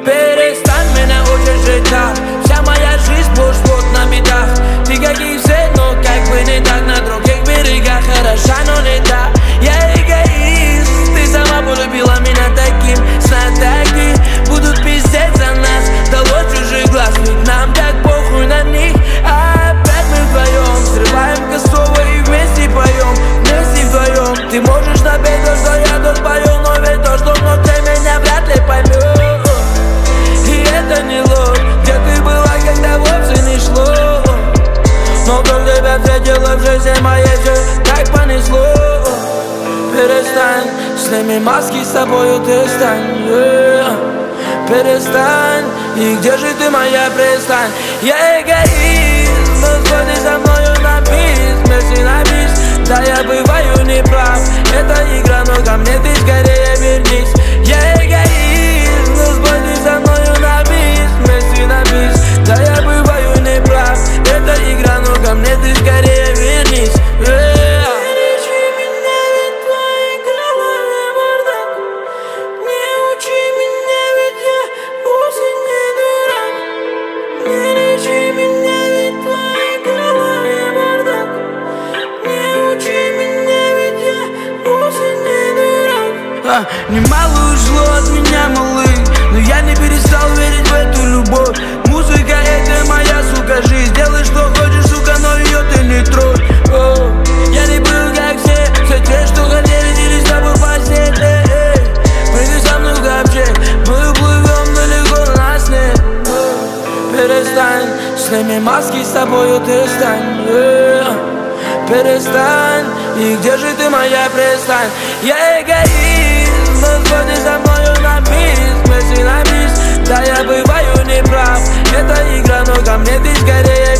Перестань меня удержать так. Вся моя жизнь сплошь на бедах. Ты как и все, но как бы не так. На других берегах хороша, но не так. Я эгоист, ты сама полюбила меня таким. Знатоки будут пиздеть за нас. Дало чужих глаз, ведь нам так похуй на них. А опять мы вдвоем срываем косово и вместе поем. Вместе вдвоем. Ты можешь напеть то, что я тут пою, но ведь то, что внутри меня вряд ли поймет. И это не ложь, где ты была, когда вовсе не шло. Но как тебя встретила в жизни моей, все так понесло. Перестань, сними маски, с тобою ты стань, перестань, и где же ты, моя пристань? Я эгоист, но сходи со мною на бис, вместе на бис. Да, я бываю неправ, это игра, но ко мне ты скорее вернись. Я эгоист, но сходи со мною на бис, вместе на бис. Да, я бываю неправ, это игра, но ко мне ты скорее вернись. Немало ушло от меня, малый, но я не перестал верить в эту любовь. Музыка — это моя, сука, жизнь. Делай, что хочешь, сука, но ее ты не трогай. Я не был, как все те, что хотели, делись с тобой постель. Прыгай со мной в ковчег, мы уплывем далеко, нас нет. Перестань, сними маски, с тобою ты стань. Перестань, и где же ты, моя пристань? Я эгоист, но сходи со мною на бис, вместе на бис. Да, я бываю неправ, это игра, но ко мне ты скорее